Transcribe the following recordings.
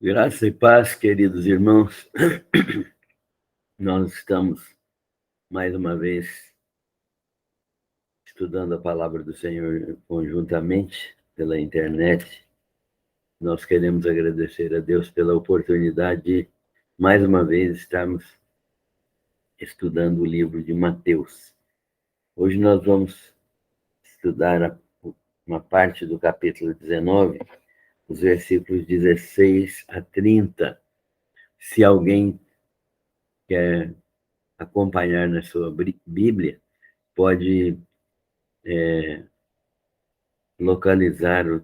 Graça e paz, queridos irmãos. Nós estamos, mais uma vez, estudando a palavra do Senhor conjuntamente pela internet. Nós queremos agradecer a Deus pela oportunidade de, mais uma vez, estarmos estudando o livro de Mateus. Hoje nós vamos estudar uma parte do capítulo 19, os versículos 16 a 30. Se alguém quer acompanhar na sua Bíblia, pode localizar o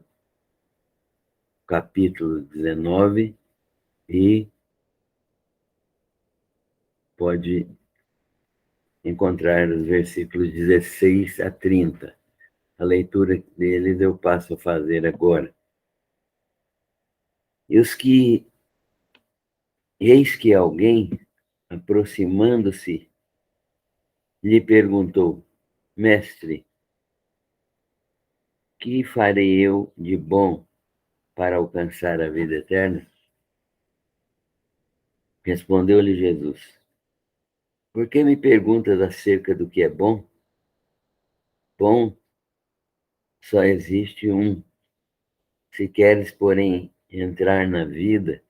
capítulo 19 e pode encontrar os versículos 16 a 30. A leitura deles eu passo a fazer agora. Eis que alguém, aproximando-se, lhe perguntou: Mestre, que farei eu de bom para alcançar a vida eterna? Respondeu-lhe Jesus: Por que me perguntas acerca do que é bom? Bom só existe um. Se queres, porém, entrar na vida,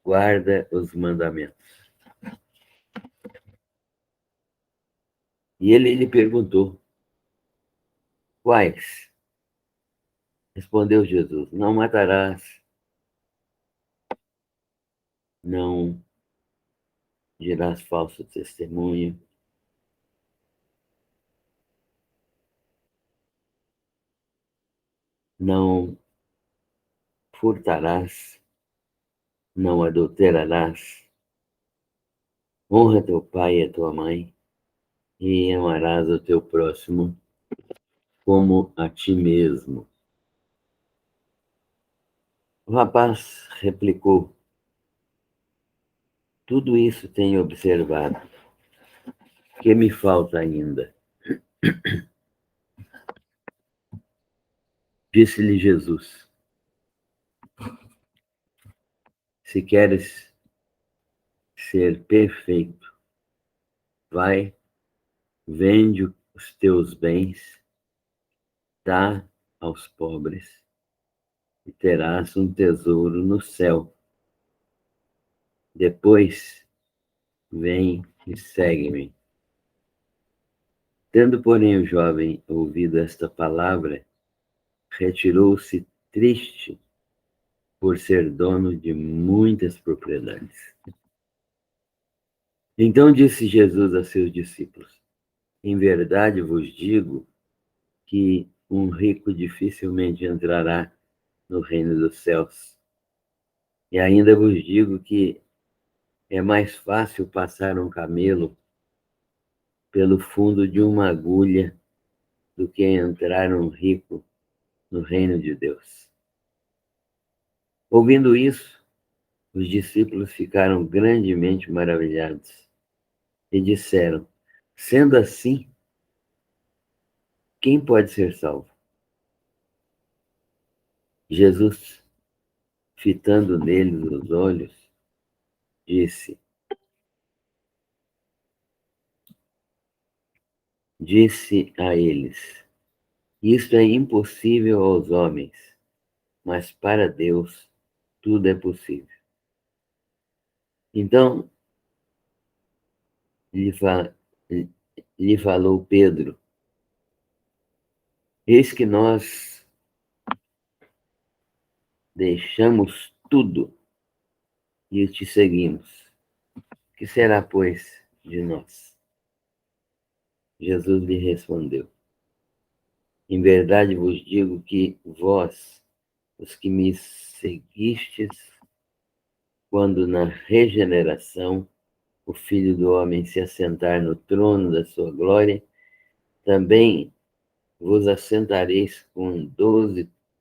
guarda os mandamentos. E ele lhe perguntou: Quais? Respondeu Jesus: Não matarás, não dirás falso testemunho, não furtarás, não adulterarás, honra teu pai e a tua mãe, e amarás o teu próximo como a ti mesmo. O rapaz replicou: Tudo isso tenho observado. Que me falta ainda? Disse-lhe Jesus: Se queres ser perfeito, vai, vende os teus bens, dá aos pobres, e terás um tesouro no céu. Depois, vem e segue-me. Tendo, porém, o jovem ouvido esta palavra, retirou-se triste por ser dono de muitas propriedades. Então disse Jesus a seus discípulos: Em verdade vos digo que um rico dificilmente entrará no reino dos céus. E ainda vos digo que é mais fácil passar um camelo pelo fundo de uma agulha do que entrar um rico no reino de Deus. Ouvindo isso, os discípulos ficaram grandemente maravilhados e disseram: Sendo assim, quem pode ser salvo? Jesus, fitando neles os olhos, disse a eles: Isto é impossível aos homens, mas para Deus tudo é possível. Então lhe falou Pedro: Eis que nós deixamos tudo e te seguimos. Que será, pois, de nós? Jesus lhe respondeu: Em verdade vos digo que vós, os que me seguistes, quando na regeneração o Filho do Homem se assentar no trono da sua glória, também vos assentareis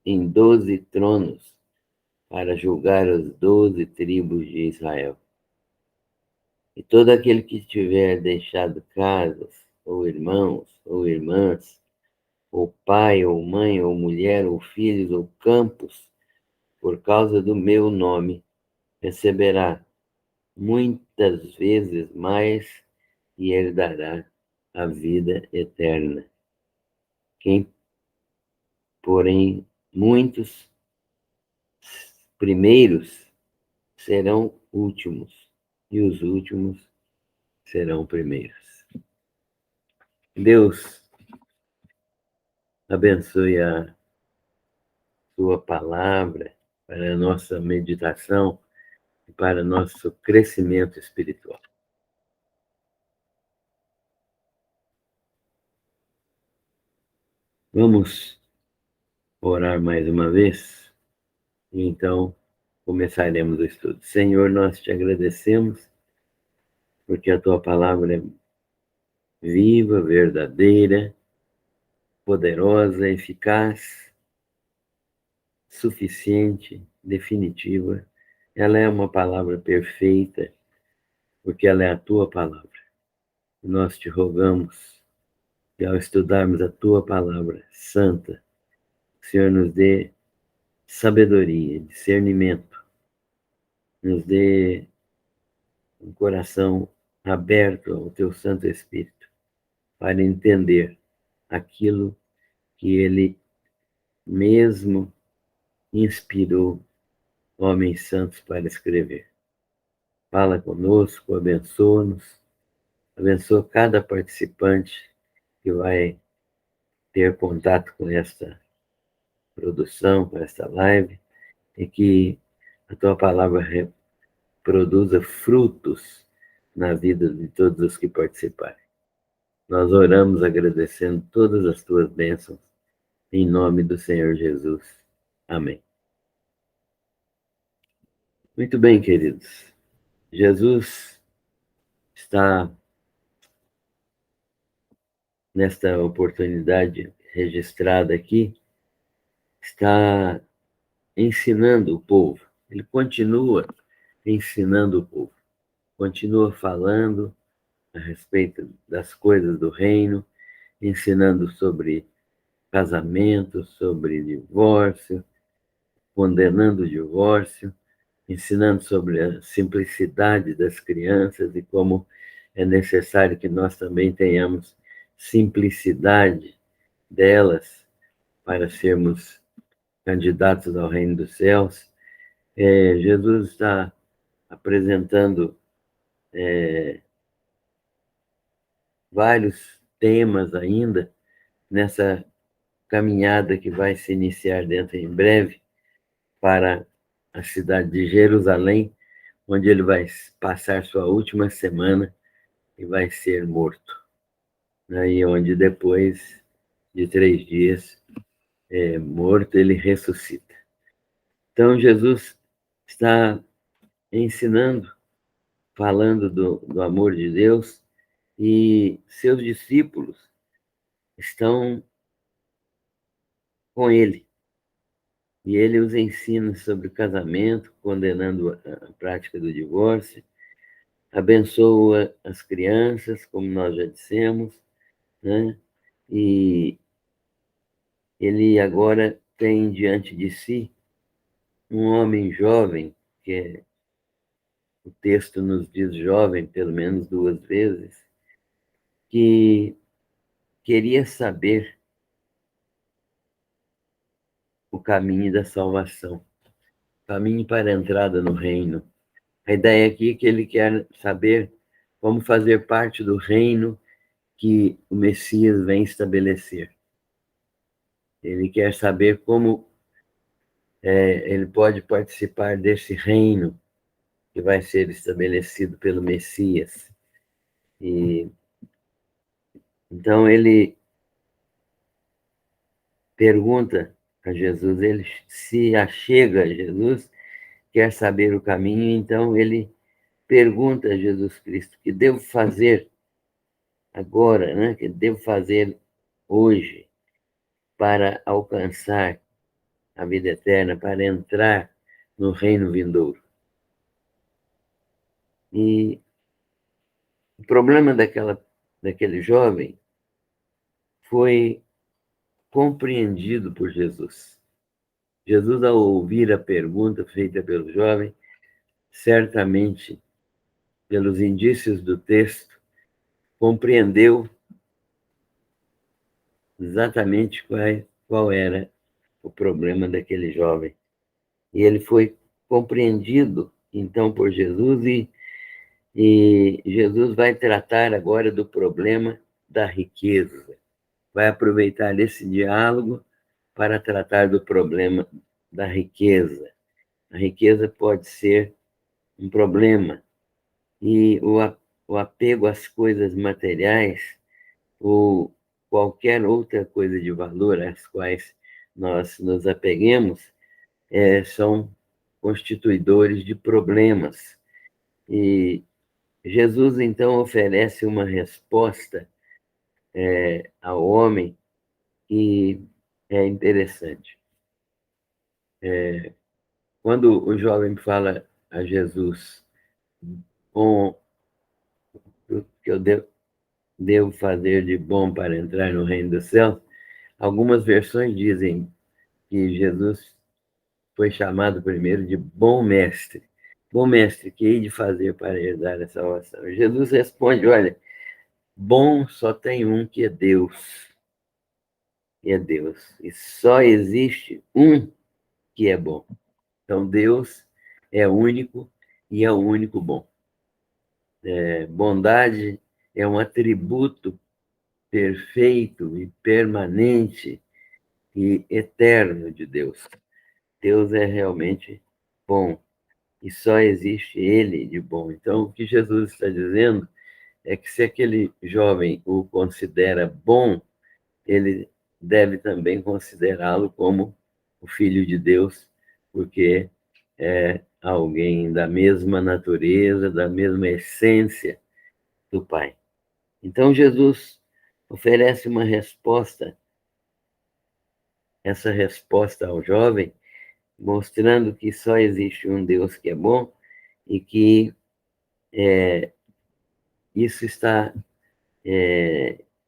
em 12 tronos para julgar as 12 tribos de Israel. E todo aquele que tiver deixado casas, ou irmãos, ou irmãs, ou pai, ou mãe, ou mulher, ou filhos, ou campos, por causa do meu nome, receberá muitas vezes mais e herdará a vida eterna. Quem, porém, muitos primeiros serão últimos, e os últimos serão primeiros. Deus abençoe a sua palavra para a nossa meditação e para nosso crescimento espiritual. Vamos orar mais uma vez? E então começaremos o estudo. Senhor, nós te agradecemos porque a tua palavra é viva, verdadeira, poderosa, eficaz, suficiente, definitiva. Ela é uma palavra perfeita, porque ela é a tua palavra. E nós te rogamos que ao estudarmos a tua palavra santa, o Senhor nos dê sabedoria, discernimento, nos dê um coração aberto ao teu Santo Espírito, para entender aquilo que ele mesmo inspirou homens santos para escrever. Fala conosco, abençoa-nos, abençoa cada participante que vai ter contato com esta produção, com esta live, e que a tua palavra produza frutos na vida de todos os que participarem. Nós oramos agradecendo todas as tuas bênçãos, em nome do Senhor Jesus. Amém. Muito bem, queridos. Jesus está, nesta oportunidade registrada aqui, está ensinando o povo. Ele continua ensinando o povo, continua falando a respeito das coisas do reino, ensinando sobre casamento, sobre divórcio, condenando o divórcio, ensinando sobre a simplicidade das crianças e como é necessário que nós também tenhamos simplicidade delas para sermos candidatos ao reino dos céus. Jesus está apresentando vários temas ainda nessa caminhada que vai se iniciar dentro em breve para a cidade de Jerusalém, onde ele vai passar sua última semana e vai ser morto. E onde depois de 3 dias morto, ele ressuscita. Então, Jesus está ensinando, falando do amor de Deus, e seus discípulos estão com ele. E ele os ensina sobre o casamento, condenando a prática do divórcio, abençoa as crianças, como nós já dissemos, né? E ele agora tem diante de si um homem jovem, que o texto nos diz jovem pelo menos 2 vezes, que queria saber o caminho da salvação, o caminho para a entrada no reino. A ideia aqui é que ele quer saber como fazer parte do reino que o Messias vem estabelecer. Ele quer saber como ele pode participar desse reino que vai ser estabelecido pelo Messias. E então ele pergunta a Jesus, ele se achega a Jesus, quer saber o caminho, então ele pergunta a Jesus Cristo, que devo fazer agora, né? Que devo fazer hoje para alcançar a vida eterna, para entrar no reino vindouro. E o problema daquele jovem foi compreendido por Jesus. Jesus, ao ouvir a pergunta feita pelo jovem, certamente, pelos indícios do texto, compreendeu exatamente qual era o problema daquele jovem. E ele foi compreendido, então, por Jesus, e Jesus vai tratar agora do problema da riqueza. Vai aproveitar esse diálogo para tratar do problema da riqueza. A riqueza pode ser um problema, e o apego às coisas materiais ou qualquer outra coisa de valor às quais nós nos apeguemos são constituidores de problemas. E Jesus, então, oferece uma resposta ao homem que é interessante. Quando o jovem fala a Jesus com o que eu devo fazer de bom para entrar no reino dos céus, algumas versões dizem que Jesus foi chamado primeiro de bom mestre. Bom mestre, que hei de fazer para herdar a salvação? Jesus responde, olha, bom só tem um, que é Deus. E é Deus. E só existe um que é bom. Então, Deus é único e é o único bom. Bondade é um atributo perfeito e permanente e eterno de Deus. Deus é realmente bom e só existe Ele de bom. Então, o que Jesus está dizendo é que se aquele jovem o considera bom, ele deve também considerá-lo como o Filho de Deus, porque é alguém da mesma natureza, da mesma essência do Pai. Então, Jesus oferece uma resposta, essa resposta ao jovem, mostrando que só existe um Deus que é bom e que isso está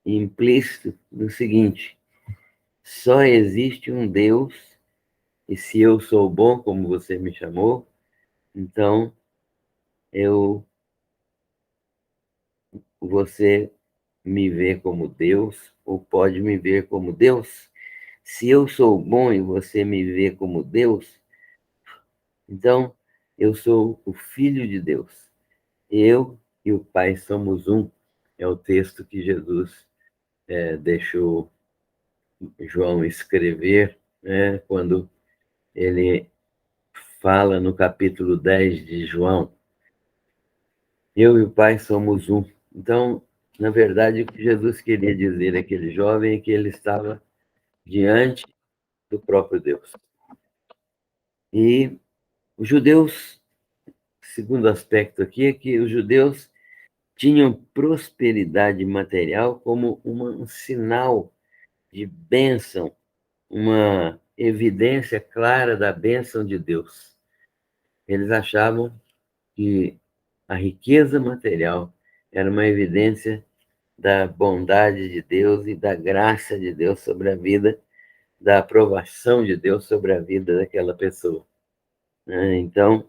implícito no seguinte: só existe um Deus, e se eu sou bom, como você me chamou, então você me vê como Deus, ou pode me ver como Deus. Se eu sou bom e você me vê como Deus, então eu sou o Filho de Deus. Eu e o Pai somos um. É o texto que Jesus deixou João escrever, né, quando ele fala no capítulo 10 de João. Eu e o Pai somos um. Então, na verdade, o que Jesus queria dizer àquele jovem é que ele estava diante do próprio Deus. E os judeus, segundo aspecto aqui, é que os judeus tinham prosperidade material como um sinal de bênção, uma evidência clara da bênção de Deus. Eles achavam que a riqueza material era uma evidência da bondade de Deus e da graça de Deus sobre a vida, da aprovação de Deus sobre a vida daquela pessoa. Então,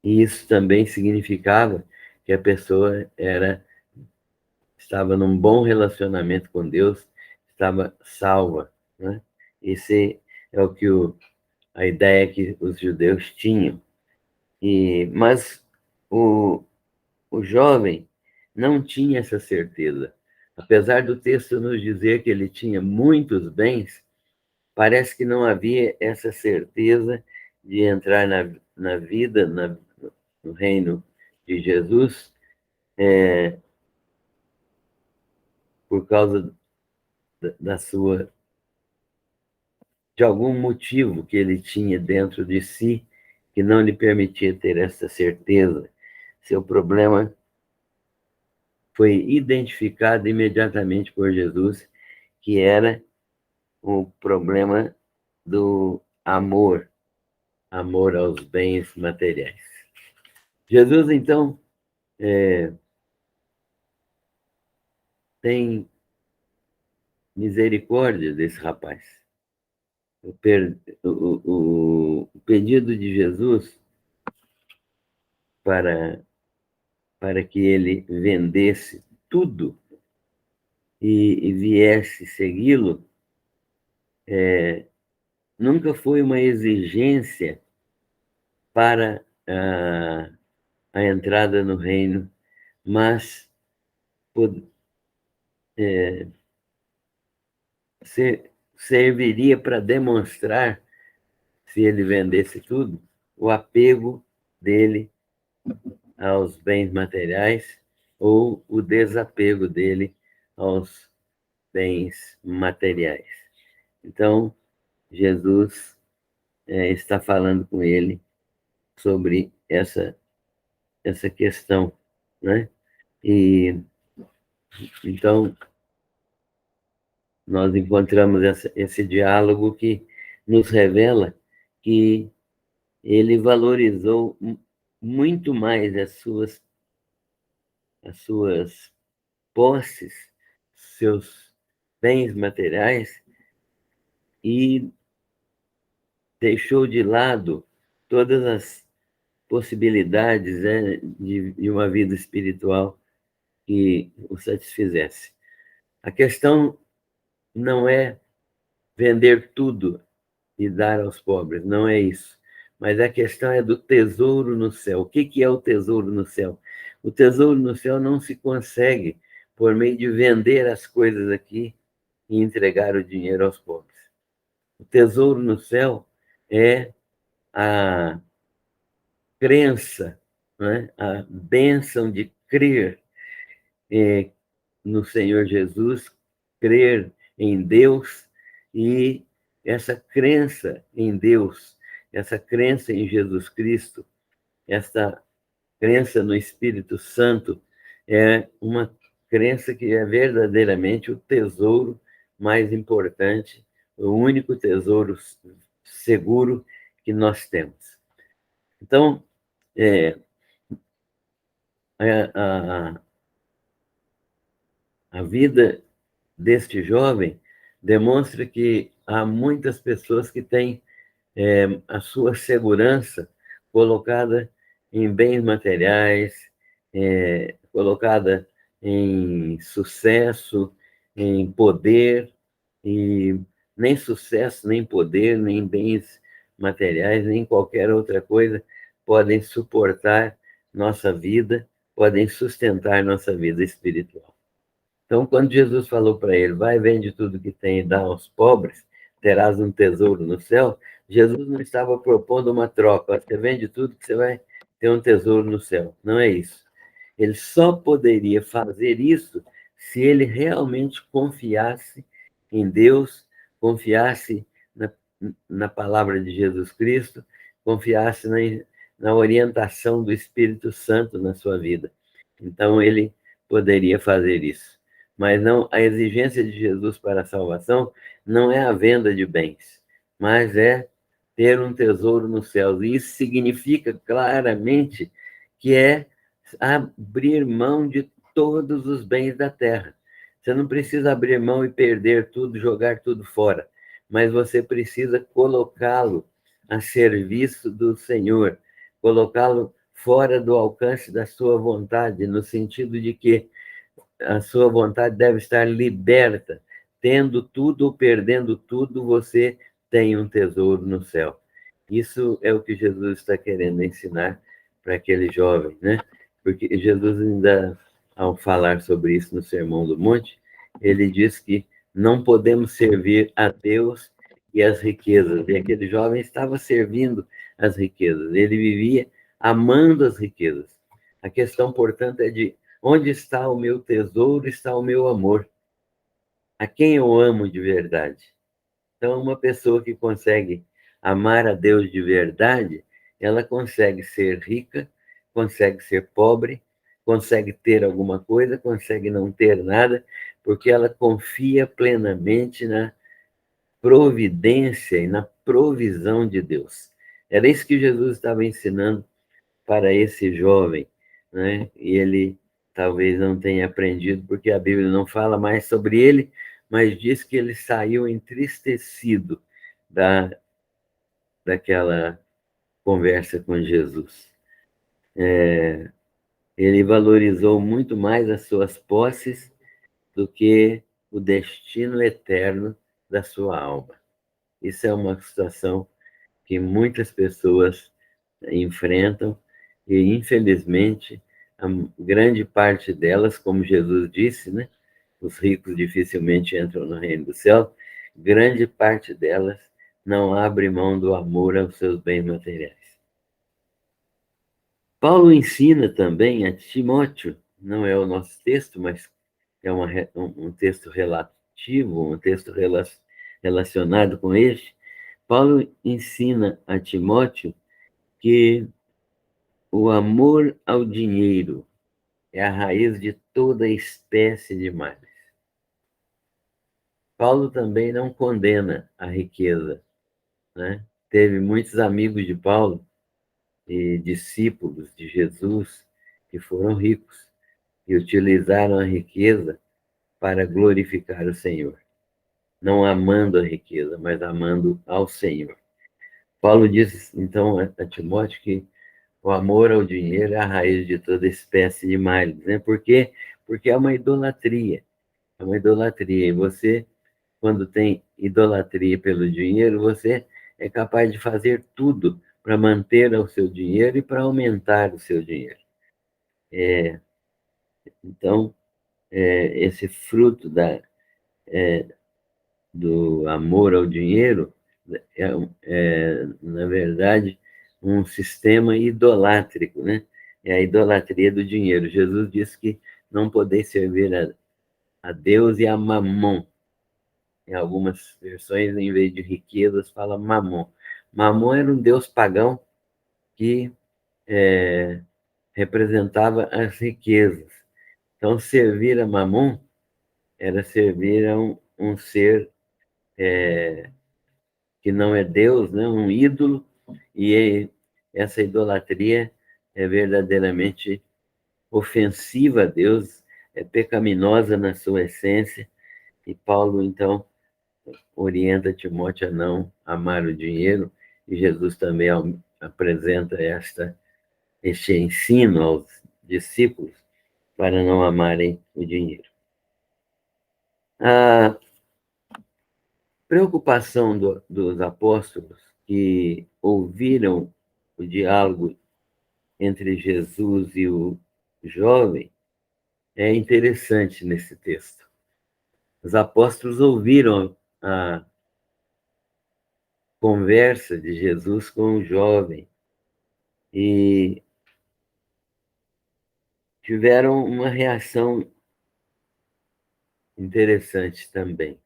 isso também significava que a pessoa estava num bom relacionamento com Deus, estava salva, né? Esse é o que a ideia que os judeus tinham. Mas o jovem não tinha essa certeza. Apesar do texto nos dizer que ele tinha muitos bens, parece que não havia essa certeza de entrar na vida, no reino de Jesus, por causa de algum motivo que ele tinha dentro de si que não lhe permitia ter essa certeza. Seu problema foi identificado imediatamente por Jesus, que era o problema do amor aos bens materiais. Jesus, então, tem misericórdia desse rapaz. o pedido de Jesus para que ele vendesse tudo e viesse segui-lo, nunca foi uma exigência para a entrada no reino, mas serviria para demonstrar, se ele vendesse tudo, o apego dele aos bens materiais ou o desapego dele aos bens materiais. Então, Jesus está falando com ele sobre essa questão, né? E então nós encontramos esse diálogo que nos revela que ele valorizou muito mais as suas posses, seus bens materiais, e deixou de lado todas as possibilidades, né, de uma vida espiritual que o satisfizesse. A questão não é vender tudo e dar aos pobres, não é isso. Mas a questão é do tesouro no céu. O que é o tesouro no céu? O tesouro no céu não se consegue por meio de vender as coisas aqui e entregar o dinheiro aos pobres. O tesouro no céu é a crença, né? A bênção de crer no Senhor Jesus, crer em Deus, e essa crença em Deus, essa crença em Jesus Cristo, essa crença no Espírito Santo é uma crença que é verdadeiramente o tesouro mais importante, o único tesouro seguro que nós temos. Então, a, a vida deste jovem demonstra que há muitas pessoas que têm a sua segurança colocada em bens materiais, colocada em sucesso, em poder, e nem sucesso, nem poder, nem bens materiais, nem qualquer outra coisa podem suportar nossa vida, podem sustentar nossa vida espiritual. Então, quando Jesus falou para ele, vai, vende tudo que tem e dá aos pobres, terás um tesouro no céu, Jesus não estava propondo uma troca. Você vende tudo que você vai ter um tesouro no céu. Não é isso. Ele só poderia fazer isso se ele realmente confiasse em Deus, confiasse na palavra de Jesus Cristo, confiasse na orientação do Espírito Santo na sua vida. Então, ele poderia fazer isso. Mas não, a exigência de Jesus para a salvação não é a venda de bens, mas é ter um tesouro nos céus. E isso significa claramente que é abrir mão de todos os bens da terra. Você não precisa abrir mão e perder tudo, jogar tudo fora, mas você precisa colocá-lo a serviço do Senhor, colocá-lo fora do alcance da sua vontade, no sentido de que a sua vontade deve estar liberta. Tendo tudo ou perdendo tudo, você tem um tesouro no céu. Isso é o que Jesus está querendo ensinar para aquele jovem, né? Porque Jesus ainda, ao falar sobre isso no Sermão do Monte, ele diz que não podemos servir a Deus e as riquezas. E aquele jovem estava servindo as riquezas. Ele vivia amando as riquezas. A questão, portanto, é de onde está o meu tesouro, está o meu amor. A quem eu amo de verdade? Então, uma pessoa que consegue amar a Deus de verdade, ela consegue ser rica, consegue ser pobre, consegue ter alguma coisa, consegue não ter nada, porque ela confia plenamente na providência e na provisão de Deus. Era isso que Jesus estava ensinando para esse jovem, né? E ele talvez não tenha aprendido, porque a Bíblia não fala mais sobre ele, mas diz que ele saiu entristecido, da, daquela conversa com Jesus. Ele valorizou muito mais as suas posses do que o destino eterno da sua alma. Isso é uma situação que muitas pessoas enfrentam e, infelizmente, a grande parte delas, como Jesus disse, né? Os ricos dificilmente entram no reino do céu, grande parte delas não abre mão do amor aos seus bens materiais. Paulo ensina também a Timóteo, não é o nosso texto, mas é um texto relativo, um texto relacionado com este. Paulo ensina a Timóteo que o amor ao dinheiro é a raiz de toda espécie de males. Paulo também não condena a riqueza, né? Teve muitos amigos de Paulo e discípulos de Jesus que foram ricos e utilizaram a riqueza para glorificar o Senhor, não amando a riqueza, mas amando ao Senhor. Paulo diz, então, a Timóteo que o amor ao dinheiro é a raiz de toda espécie de males, né? Por quê? Porque é uma idolatria. É uma idolatria. E você, quando tem idolatria pelo dinheiro, você é capaz de fazer tudo para manter o seu dinheiro e para aumentar o seu dinheiro. Então, esse fruto do amor ao dinheiro na verdade, um sistema idolátrico, né? É a idolatria do dinheiro. Jesus disse que não podeis servir a Deus e a Mamon. Em algumas versões, em vez de riquezas, fala Mamon. Mamon era um deus pagão que representava as riquezas. Então, servir a Mamon era servir a um ser que não é Deus, né? Um ídolo, e essa idolatria é verdadeiramente ofensiva a Deus, é pecaminosa na sua essência, e Paulo, então, orienta Timóteo a não amar o dinheiro, e Jesus também apresenta este ensino aos discípulos para não amarem o dinheiro. A preocupação dos apóstolos que ouviram o diálogo entre Jesus e o jovem é interessante nesse texto. Os apóstolos ouviram a conversa de Jesus com o jovem e tiveram uma reação interessante também,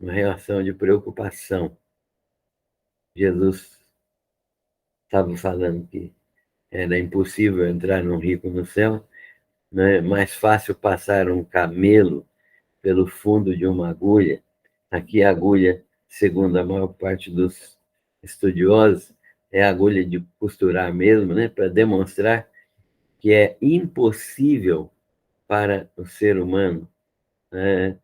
uma reação de preocupação. Jesus estava falando que era impossível entrar um rico no céu, né? Mais fácil passar um camelo pelo fundo de uma agulha. Aqui a agulha, segundo a maior parte dos estudiosos, é a agulha de costurar mesmo, né? Para demonstrar que é impossível para o ser humano, né?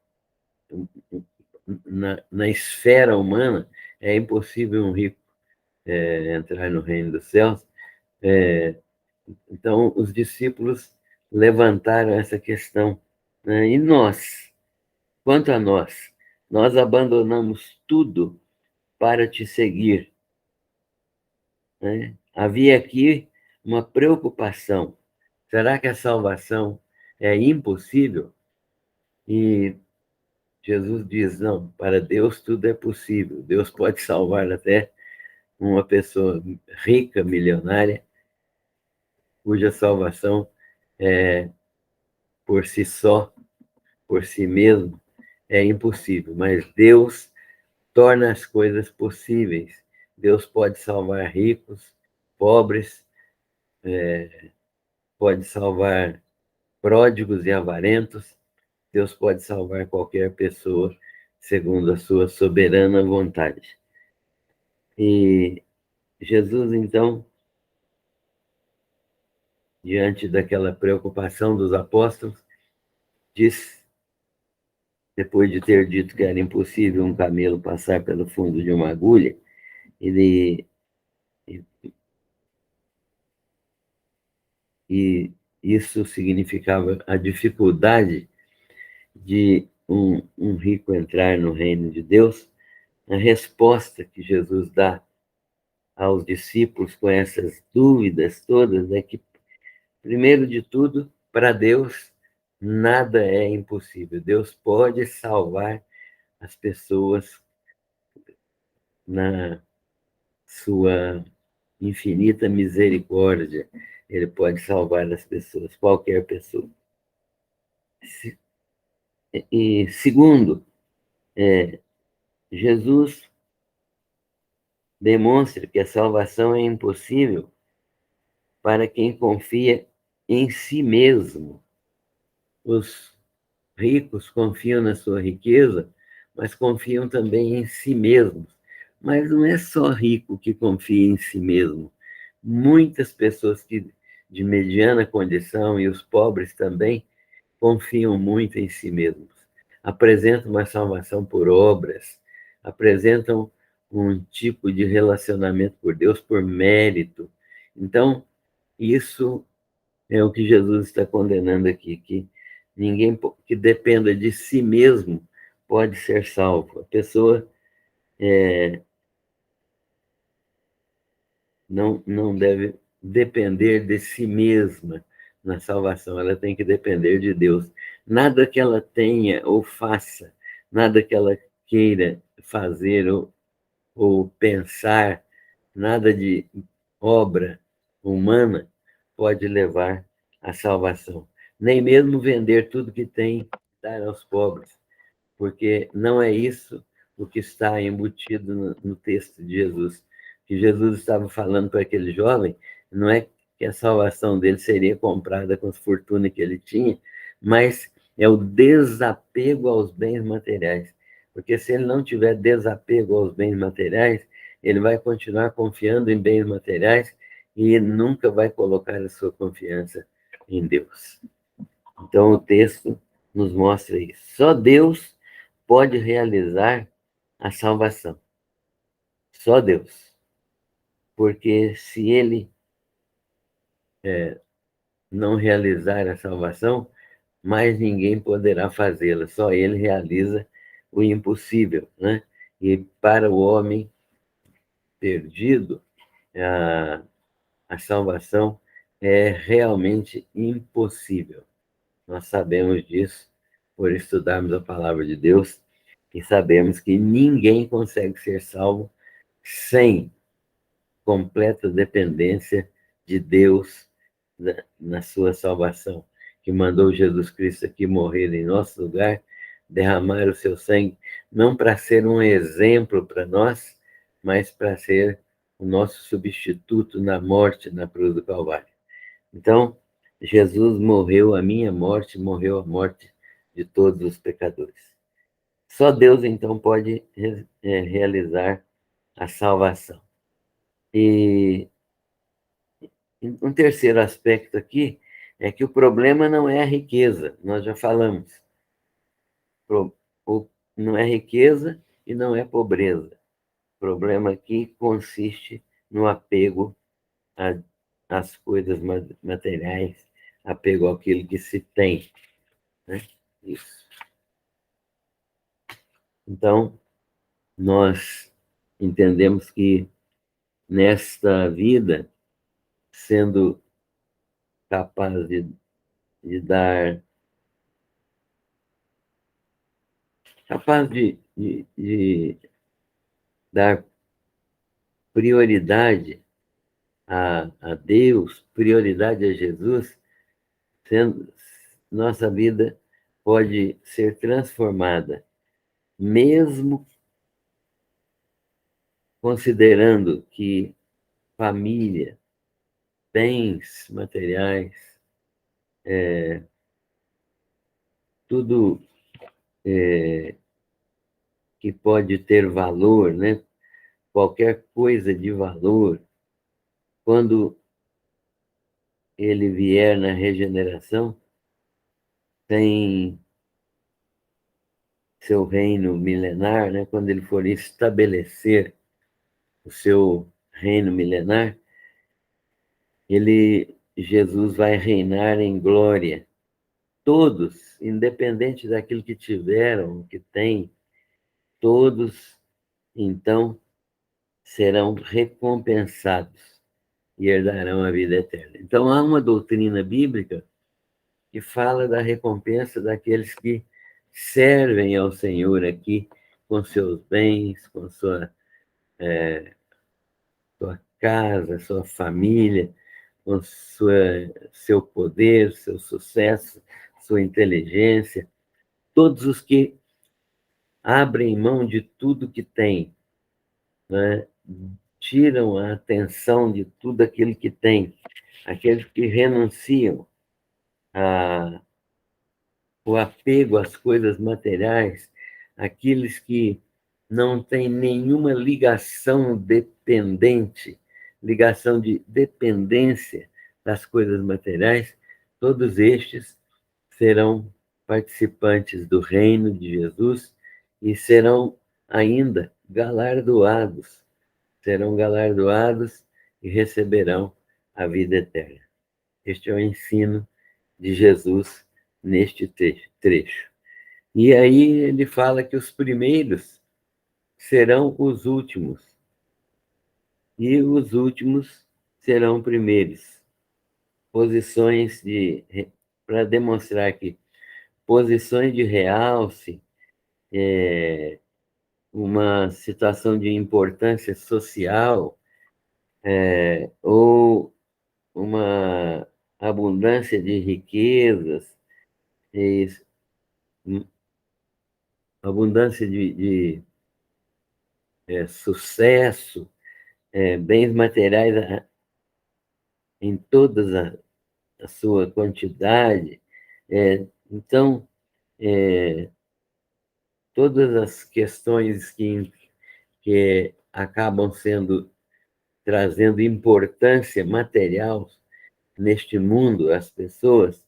Na esfera humana, é impossível um rico entrar no reino dos céus. É, então, os discípulos levantaram essa questão, né? E nós? Quanto a nós abandonamos tudo para te seguir, né? Havia aqui uma preocupação. Será que a salvação é impossível? E Jesus diz, não, para Deus tudo é possível. Deus pode salvar até uma pessoa rica, milionária, cuja salvação por si só, por si mesmo, é impossível. Mas Deus torna as coisas possíveis. Deus pode salvar ricos, pobres, pode salvar pródigos e avarentos. Deus pode salvar qualquer pessoa segundo a sua soberana vontade. E Jesus, então, diante daquela preocupação dos apóstolos, diz depois de ter dito que era impossível um camelo passar pelo fundo de uma agulha, ele e isso significava a dificuldade de um rico entrar no reino de Deus. A resposta que Jesus dá aos discípulos com essas dúvidas todas é que, primeiro de tudo, para Deus, nada é impossível. Deus pode salvar as pessoas na sua infinita misericórdia. Ele pode salvar as pessoas, qualquer pessoa. E segundo, Jesus demonstra que a salvação é impossível para quem confia em si mesmo. Os ricos confiam na sua riqueza, mas confiam também em si mesmos. Mas não é só rico que confia em si mesmo. Muitas pessoas de mediana condição, e os pobres também, confiam muito em si mesmos. Apresentam uma salvação por obras, apresentam um tipo de relacionamento por Deus por mérito. Então, isso é o que Jesus está condenando aqui, que ninguém que dependa de si mesmo pode ser salvo. A pessoa não deve depender de si mesma na salvação, ela tem que depender de Deus. Nada que ela tenha ou faça, nada que ela queira fazer ou pensar, nada de obra humana pode levar à salvação. Nem mesmo vender tudo que tem, dar aos pobres, porque não é isso o que está embutido no texto de Jesus. Que Jesus estava falando para aquele jovem, não é que a salvação dele seria comprada com as fortunas que ele tinha, mas é o desapego aos bens materiais. Porque se ele não tiver desapego aos bens materiais, ele vai continuar confiando em bens materiais e nunca vai colocar a sua confiança em Deus. Então, o texto nos mostra isso. Só Deus pode realizar a salvação. Só Deus. Porque se ele não realizar a salvação, mais ninguém poderá fazê-la. Só ele realiza o impossível, né? E para o homem perdido, a, a salvação é realmente impossível. Nós sabemos disso por estudarmos a palavra de Deus e sabemos que ninguém consegue ser salvo sem completa dependência de Deus na sua salvação, que mandou Jesus Cristo aqui morrer em nosso lugar, derramar o seu sangue, não para ser um exemplo para nós, mas para ser o nosso substituto na morte na cruz do Calvário. Então, Jesus morreu a minha morte, morreu a morte de todos os pecadores. Só Deus, então, pode realizar a salvação. E um terceiro aspecto aqui é que o problema não é a riqueza, nós já falamos. Não é riqueza e não é pobreza. O problema aqui consiste no apego às coisas materiais, apego àquilo que se tem, né? Isso. Então, nós entendemos que nesta vida, sendo capaz de dar, capaz de dar prioridade a Deus, prioridade a Jesus, sendo, nossa vida pode ser transformada, mesmo considerando que família, bens materiais, tudo que pode ter valor, né? Qualquer coisa de valor, quando ele vier na regeneração, tem seu reino milenar, né? Quando ele for estabelecer o seu reino milenar, Jesus vai reinar em glória. Todos, independente daquilo que tiveram, que têm, todos, então, serão recompensados e herdarão a vida eterna. Então, há uma doutrina bíblica que fala da recompensa daqueles que servem ao Senhor aqui com seus bens, com sua casa, sua família, com seu poder, seu sucesso, sua inteligência. Todos os que abrem mão de tudo que têm, né? Tiram a atenção de tudo aquilo que têm, aqueles que renunciam o apego às coisas materiais, aqueles que não têm nenhuma ligação de dependência das coisas materiais, todos estes serão participantes do reino de Jesus e serão galardoados e receberão a vida eterna. Este é o ensino de Jesus neste trecho. E aí ele fala que os primeiros serão os últimos, e os últimos serão primeiros. Para demonstrar que posições de realce, uma situação de importância social, ou uma abundância de riquezas, e abundância de sucesso, bens materiais em toda a sua quantidade. Então, todas as questões que acabam trazendo importância material neste mundo às pessoas,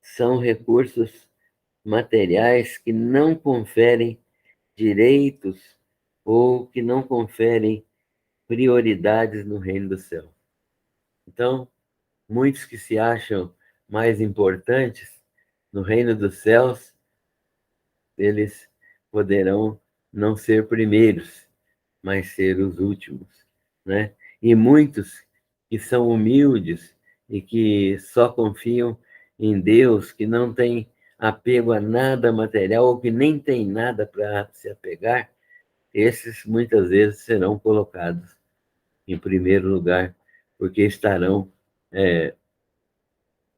são recursos materiais que não conferem direitos ou que não conferem prioridades no reino do céu. Então, muitos que se acham mais importantes no reino dos céus, eles poderão não ser primeiros, mas ser os últimos, né? E muitos que são humildes e que só confiam em Deus, que não têm apego a nada material ou que nem têm nada para se apegar, esses muitas vezes serão colocados em primeiro lugar, porque estarão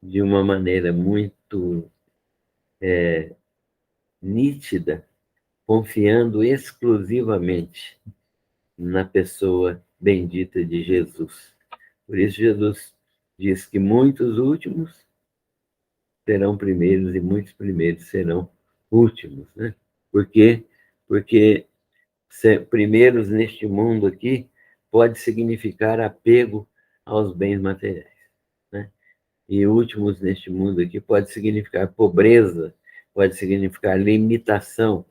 de uma maneira muito nítida, confiando exclusivamente na pessoa bendita de Jesus. Por isso, Jesus diz que muitos últimos serão primeiros e muitos primeiros serão últimos, né? Por quê? Porque ser primeiros neste mundo aqui pode significar apego aos bens materiais, né? E últimos neste mundo aqui pode significar pobreza, pode significar limitação,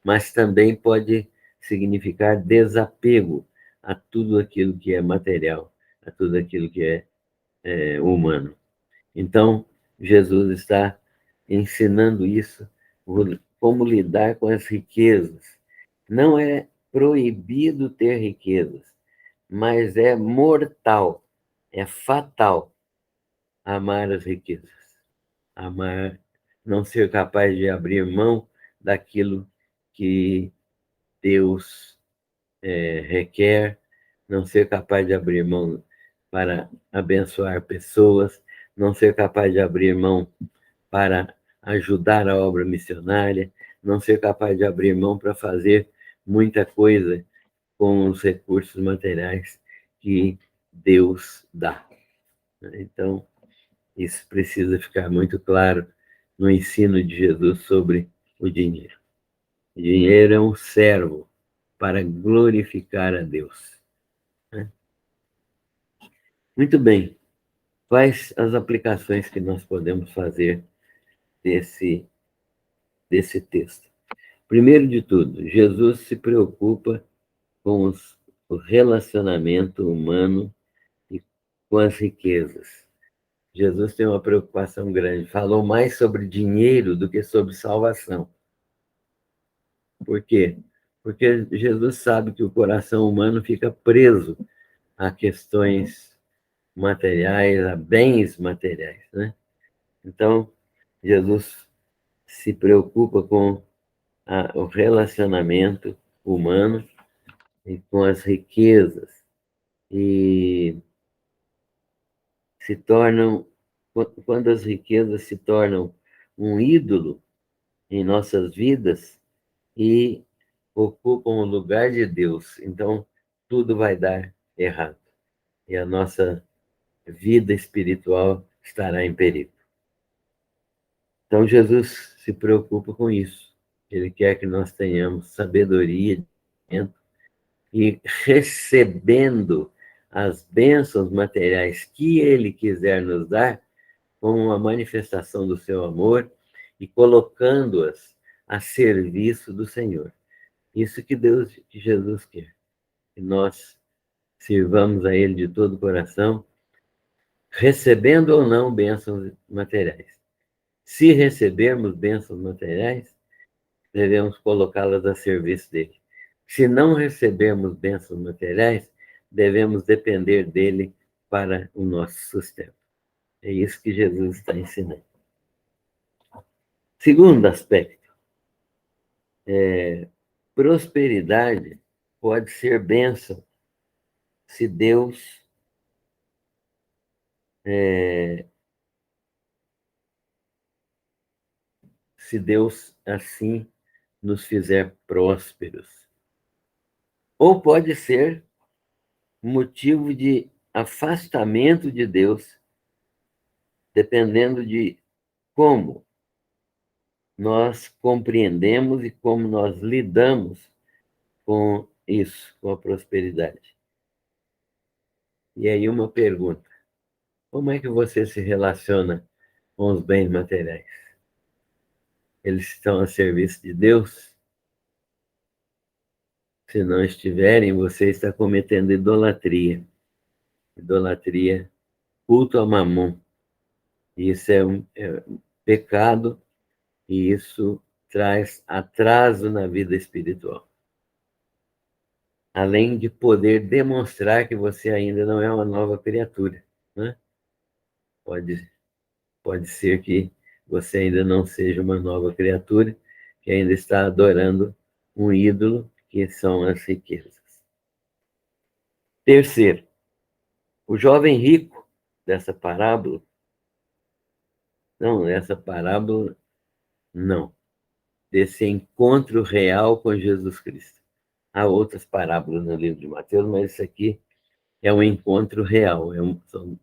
mas também pode significar desapego a tudo aquilo que é material, a tudo aquilo que é humano. Então, Jesus está ensinando isso, como lidar com as riquezas. Não é proibido ter riquezas, mas é mortal, é fatal amar as riquezas. Amar, não ser capaz de abrir mão daquilo que Deus requer, não ser capaz de abrir mão para abençoar pessoas, não ser capaz de abrir mão para ajudar a obra missionária, não ser capaz de abrir mão para fazer muita coisa com os recursos materiais que Deus dá. Então, isso precisa ficar muito claro no ensino de Jesus sobre o dinheiro. O dinheiro é um servo para glorificar a Deus. Muito bem. Quais as aplicações que nós podemos fazer desse desse texto. Primeiro de tudo, Jesus se preocupa com o relacionamento humano e com as riquezas. Jesus tem uma preocupação grande. Falou mais sobre dinheiro do que sobre salvação. Por quê? Porque Jesus sabe que o coração humano fica preso a questões materiais, a bens materiais, né? Então, Jesus se preocupa com o relacionamento humano e com as riquezas e se tornam, quando as riquezas se tornam um ídolo em nossas vidas e ocupam o lugar de Deus, então tudo vai dar errado e a nossa vida espiritual estará em perigo. Então Jesus se preocupa com isso. Ele quer que nós tenhamos sabedoria e recebendo as bênçãos materiais que Ele quiser nos dar, como uma manifestação do seu amor e colocando-as a serviço do Senhor. Isso que Deus, que Jesus quer. Que nós sirvamos a Ele de todo o coração, recebendo ou não bênçãos materiais. Se recebermos bênçãos materiais, devemos colocá-las a serviço dele. Se não recebermos bênçãos materiais, devemos depender dele para o nosso sustento. É isso que Jesus está ensinando. Segundo aspecto, prosperidade pode ser bênção se Deus assim nos fizer prósperos. Ou pode ser motivo de afastamento de Deus, dependendo de como nós compreendemos e como nós lidamos com isso, com a prosperidade. E aí uma pergunta: como é que você se relaciona com os bens materiais? Eles estão a serviço de Deus? Se não estiverem, você está cometendo idolatria. Idolatria, culto a Mamon. Isso é um pecado e isso traz atraso na vida espiritual. Além de poder demonstrar que você ainda não é uma nova criatura, né? Pode ser que você ainda não seja uma nova criatura, que ainda está adorando um ídolo, que são as riquezas. Terceiro, o jovem rico dessa parábola, não, desse encontro real com Jesus Cristo. Há outras parábolas no livro de Mateus, mas isso aqui é um encontro real, são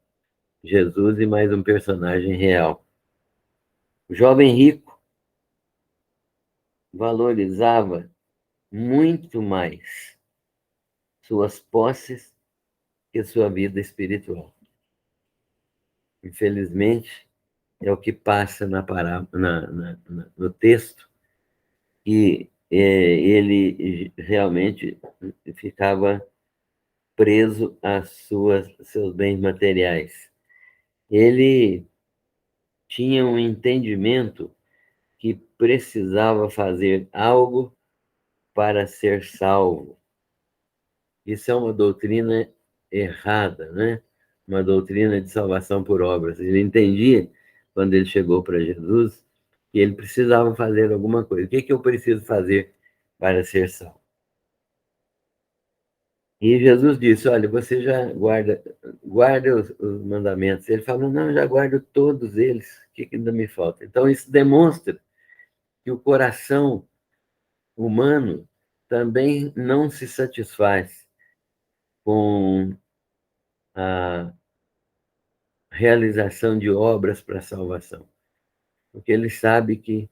Jesus e mais um personagem real. O jovem rico valorizava muito mais suas posses que sua vida espiritual. Infelizmente, é o que passa no texto, que ele realmente ficava preso a seus bens materiais. Ele tinha um entendimento que precisava fazer algo para ser salvo. Isso é uma doutrina errada, né? Uma doutrina de salvação por obras. Ele entendia, quando ele chegou para Jesus, que ele precisava fazer alguma coisa. O que eu preciso fazer para ser salvo? E Jesus disse: olha, você já guarda os mandamentos. Ele falou: não, eu já guardo todos eles. O que ainda me falta? Então, isso demonstra que o coração humano também não se satisfaz com a realização de obras para a salvação, porque ele sabe que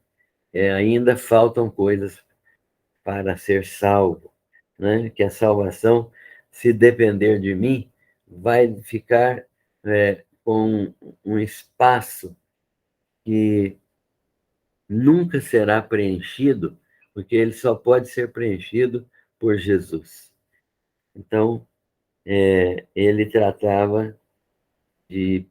ainda faltam coisas para ser salvo, né? Que a salvação, se depender de mim, vai ficar com um espaço que nunca será preenchido, porque ele só pode ser preenchido por Jesus. Então, ele tratava de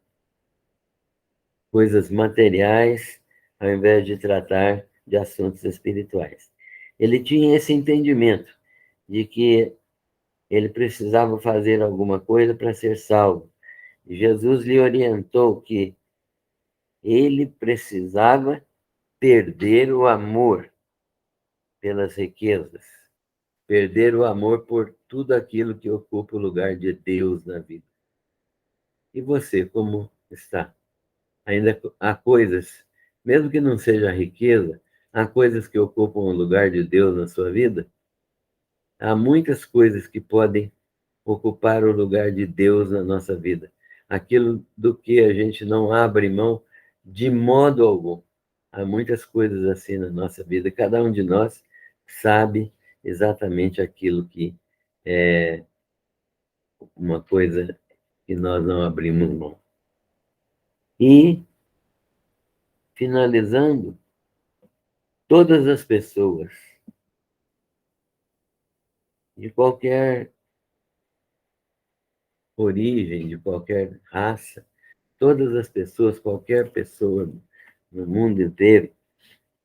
coisas materiais, ao invés de tratar de assuntos espirituais. Ele tinha esse entendimento de que ele precisava fazer alguma coisa para ser salvo. Jesus lhe orientou que ele precisava perder o amor pelas riquezas, perder o amor por tudo aquilo que ocupa o lugar de Deus na vida. E você, como está? Ainda há coisas, mesmo que não seja riqueza, há coisas que ocupam o lugar de Deus na sua vida? Há muitas coisas que podem ocupar o lugar de Deus na nossa vida. Aquilo do que a gente não abre mão de modo algum. Há muitas coisas assim na nossa vida. Cada um de nós sabe exatamente aquilo que é uma coisa que nós não abrimos mão. E, finalizando, todas as pessoas de qualquer origem, de qualquer raça, todas as pessoas, qualquer pessoa no mundo inteiro,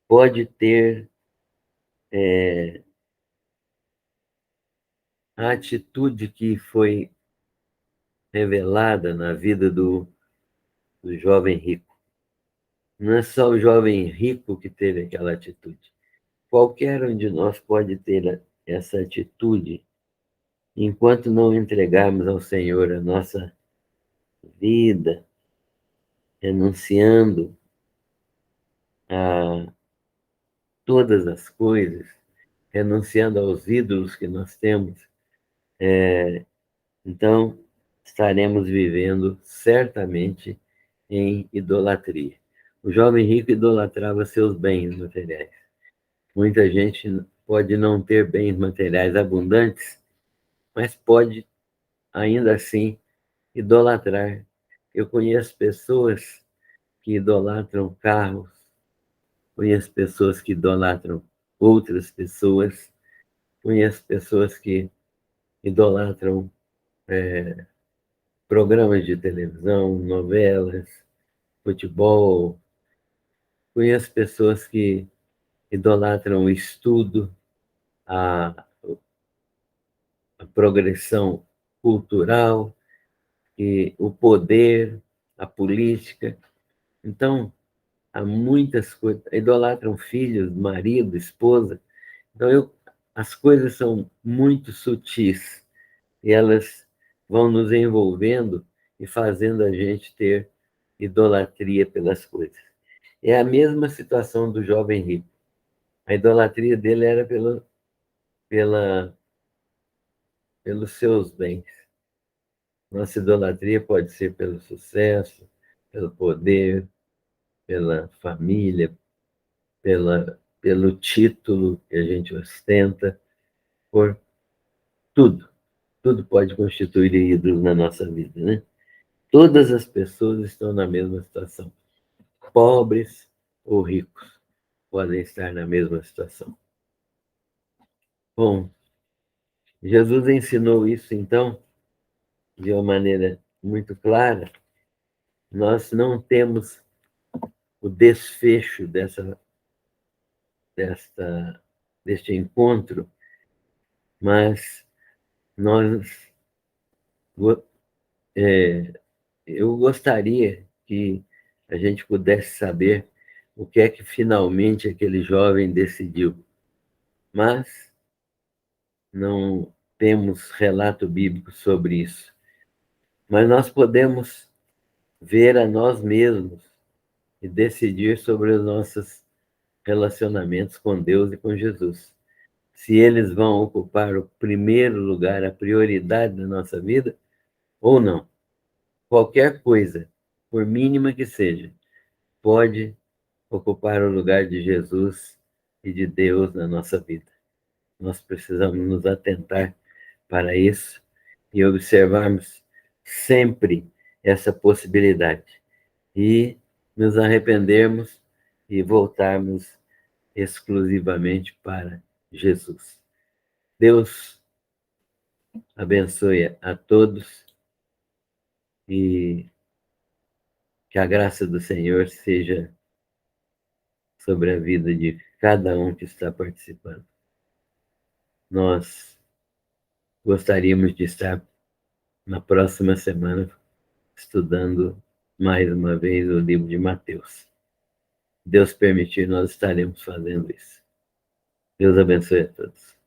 pode ter a atitude que foi revelada na vida do jovem rico. Não é só o jovem rico que teve aquela atitude. Qualquer um de nós pode ter essa atitude enquanto não entregarmos ao Senhor a nossa vida, renunciando a todas as coisas, renunciando aos ídolos que nós temos. Então, estaremos vivendo certamente em idolatria. O jovem rico idolatrava seus bens materiais. Muita gente pode não ter bens materiais abundantes, mas pode, ainda assim, idolatrar. Eu conheço pessoas que idolatram carros, conheço pessoas que idolatram outras pessoas, conheço pessoas que idolatram programas de televisão, novelas, futebol. Conheço pessoas que idolatram o estudo, a, a progressão cultural, e o poder, a política. Então, há muitas coisas. Idolatram filhos, marido, esposa. Então, as coisas são muito sutis e elas vão nos envolvendo e fazendo a gente ter idolatria pelas coisas. É a mesma situação do jovem rico. A idolatria dele era pela, pelos seus bens. Nossa idolatria pode ser pelo sucesso, pelo poder, pela família, pelo título que a gente ostenta, por tudo. Tudo pode constituir ídolo na nossa vida, né? Todas as pessoas estão na mesma situação. Pobres ou ricos podem estar na mesma situação. Bom, Jesus ensinou isso, então, de uma maneira muito clara. Nós não temos o desfecho deste encontro, mas nós, eu gostaria que a gente pudesse saber o que é que finalmente aquele jovem decidiu, mas não temos relato bíblico sobre isso. Mas nós podemos ver a nós mesmos e decidir sobre os nossos relacionamentos com Deus e com Jesus. Se eles vão ocupar o primeiro lugar, a prioridade da nossa vida, ou não. Qualquer coisa, por mínima que seja, pode ocupar o lugar de Jesus e de Deus na nossa vida. Nós precisamos nos atentar para isso e observarmos sempre essa possibilidade e nos arrependermos e voltarmos exclusivamente para Jesus. Deus abençoe a todos e que a graça do Senhor seja sobre a vida de cada um que está participando. Nós gostaríamos de estar na próxima semana estudando mais uma vez o livro de Mateus. Deus permitir, nós estaremos fazendo isso. Deus abençoe a todos.